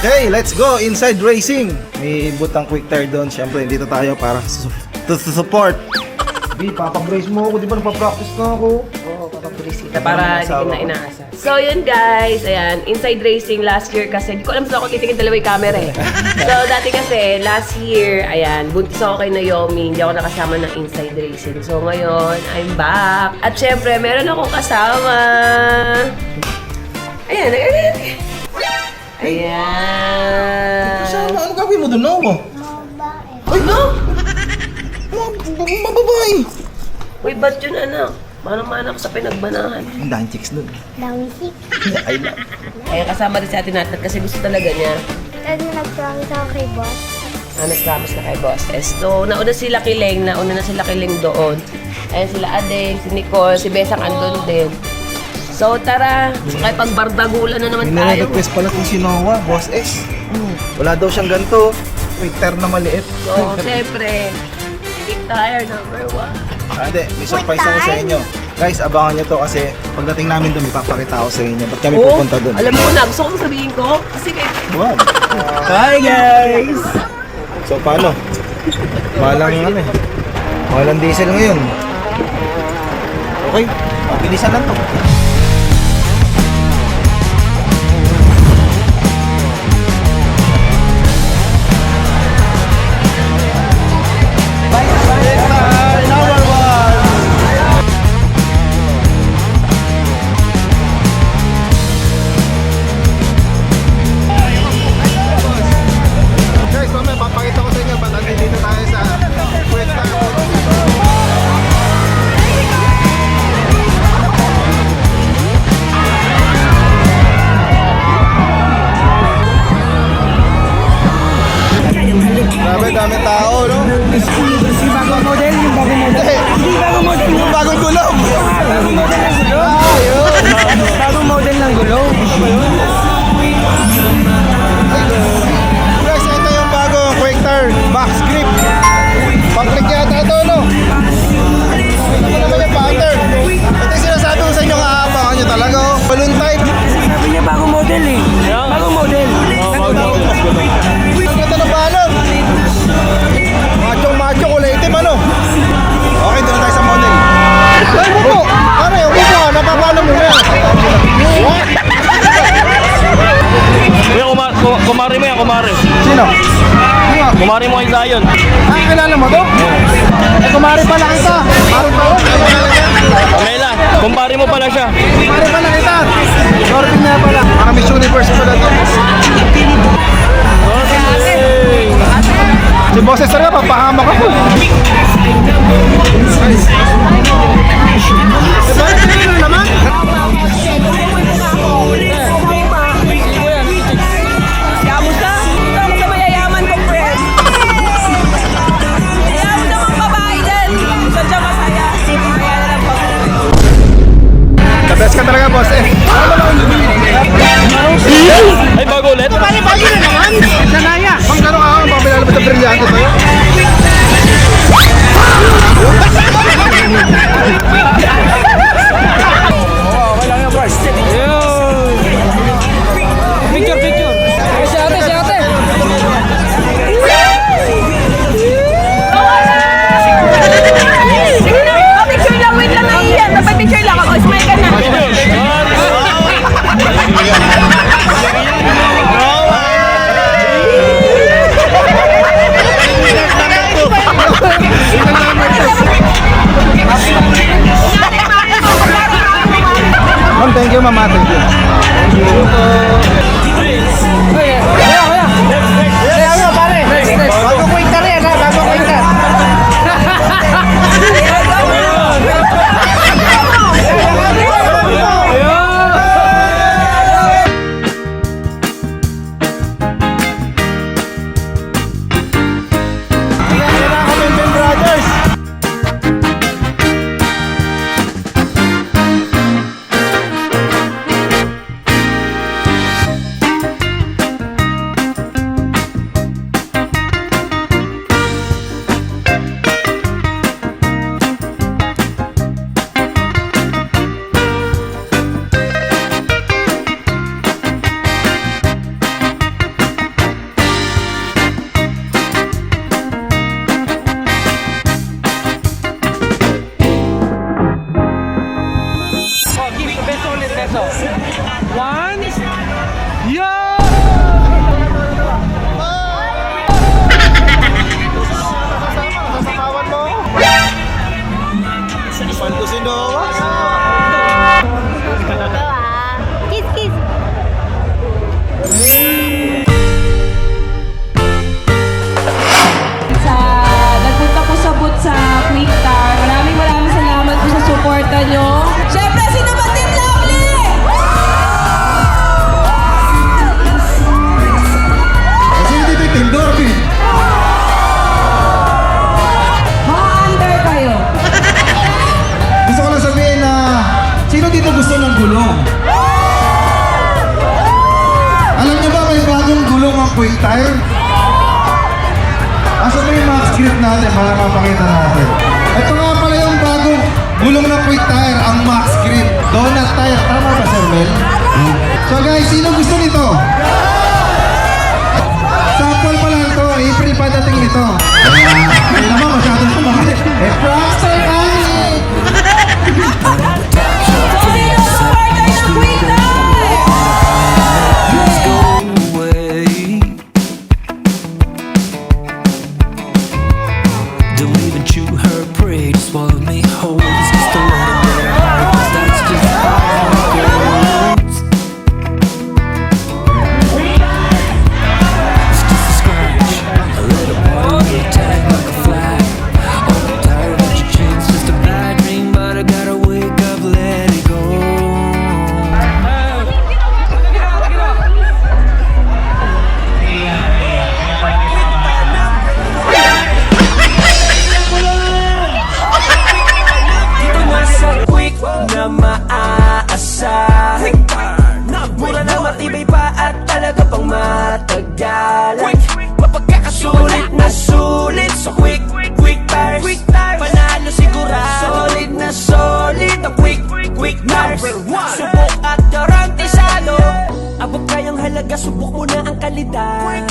Okay, let's go! Inside racing! May butang quick tire doon. Siyempre, dito tayo para to support. Di, papabrace mo ako. Di ba napapractice na ako? Oo, papabrace kita para hindi kita inaasa. So yun guys, ayan, inside racing last year kasi, hindi ko alam saan ako titingin dalawa yung camera eh. So dati kasi, last year, ayan, buntis ako kay Naomi, hindi ako nakasama ng inside racing. So ngayon, I'm back. At syempre, meron akong kasama. Ayan, ayan. Ayan. Kasama, ano gagawin mo doon, Nomo? Mababae. Ay, no! Mababae! Uy, ba't yun anak? Manang-mana ako sa pinagbanahan. Ang daming chicks doon. Dami sick. I love. Kaya kasama rin si Ate Natnat kasi gusto talaga niya. Tapos nag-promise ako kay boss. Nag-promise na kay Boss S. So, nauna sila Kileng, nauna na sila Kileng doon. Ayan sila Adeng, si Nicole, si Besang andun din. So, tara. So, kahit pagbardagulan na naman May tayo. request pala kung si Noah, Boss S. Wala daw siyang ganito. Quick tire na maliit. So, siyempre, big tire number 1. Hindi, may surprise ako sa inyo. Guys, abangan nyo to kasi pagdating namin doon, ipapakita ako sa inyo. Ba't kami pupunta doon? Alam mo na, gusto kong sabihin ko. Kasi kay... Wow. Hi guys! So, paano? Malang ano eh. Malang diesel ngayon. Okay, mabilisan lang to. Dami tao, no? Yung bagong model, yung bagong model. Hindi bagong model. Yung bagong gulong! Bagong model ng gulong. Bagong model ng gulong. Guys, ito yung bagong quick tire box grip. Pag-click yata ito, no? Ito naman yung pattern. Ito yung sinasabi ko sa inyo, kaabangan nyo talaga, oh. Balloon type. Sabi niya bagong model eh. Bagong model. Ang ganda ng balon. Macho, kulay itim, ano? Okay, doon na tayo sa model. Ay, buko! Ano yung buko? Napapalo mo na. What? Kuya, kumari mo yan, kumari. Sino? Kumari mo kay Zion. Ah, kilala mo to? Eh, kumari pala kita. Kumari pa yun. Pamela, kumpari mo pala siya. Kumari pala kita. Norvin na pala. Para Miss Universe pala to. Si Boses talaga, papahamak ako. Diba naman? Kamusta? Ito sa mayayaman kong friend. Mayayaman namang babae din. Sadya masaya. Kaya na lang pag The best ka talaga, boss eh. Ay, bago ulit. Bago na naman. Sanaya. Bang gano'n ka ako, papilalabas na brilyante sa'yo. Picture, picture. Si ate, si ate. Sige na, picture lang, wait lang na iyan. Napag-picture lang ako, smile ka na. Ma'am, thank you, mama. Thank you. Bago quick tire yan, ha? Bago quick tire. quick tire? Asa ba yung max grip natin para mapakita natin? Ito nga pala yung bagong gulong ng quick tire, ang max grip. Donut tire. Tama ba, Sir Mel? So guys, sino gusto nito? Sample pa lang to. April pa dating ito. Ay naman, masyadong sumahal. Prankster Kanye! Don't even chew her prey, just swallow me whole. It's just a little bit of heart, 'cause that's just how it goes. It's just a scratch, a little boy on your tag like a flag. Oh, I'm tired of your chance, just a bad dream, but I gotta wake up, let it go. Dito na sa quick na maaasahan. Mura na matibay pa at talaga pang matagal. Mapagkakasulit na sulit sa quick tires. Panalo sigurado. Solid na solid na quick tires. Subok at garantisado. Abot kayang halaga, subok mo na ang kalidad.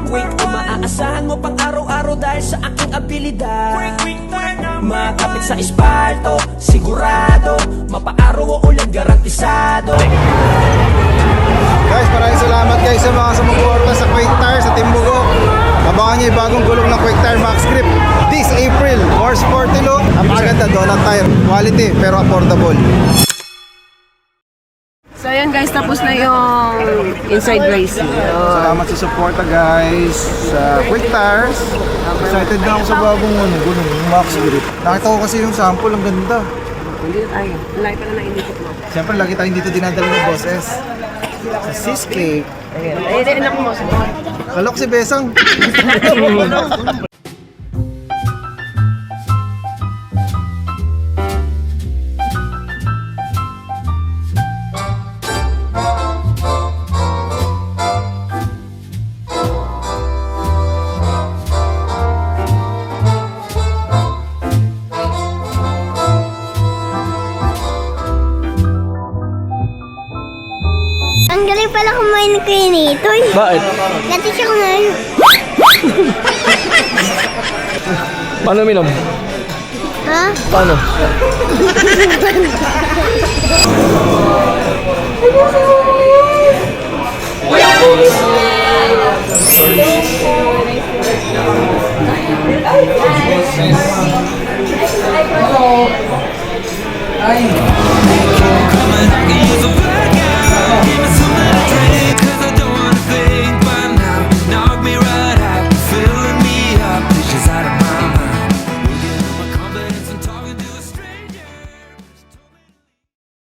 Quick na maaasahan mo pang araw-araw dahil sa aking abilidad. Makapit sa espalto, sigurado. Mapaaraw o ulan, garantisado. Guys, maraming salamat guys sa mga sumuporta sa quick tire sa Timbugo. Abangan niyo yung bagong gulong ng quick tire max grip this April. More sporty look. Napakaganda, donut tire. Quality pero affordable. So ayan guys, tapos na yung inside racing. Salamat sa suporta guys sa quick tires. Excited na ako sa bagong gulong ng max grip. Nakita ko kasi yung sample, ang ganda. Hindi na tayo. Lagi pa na nainipit mo. Siyempre lagi tayong dito dinadala ng bosses. Sa cheesecake. Ayan. Ay, anak mo. Kalok si Besang. Ang galing pala kumain ng kayo nito eh. Bakit? Dati siya kumain. Paano minom? Ha? Paano? Ay,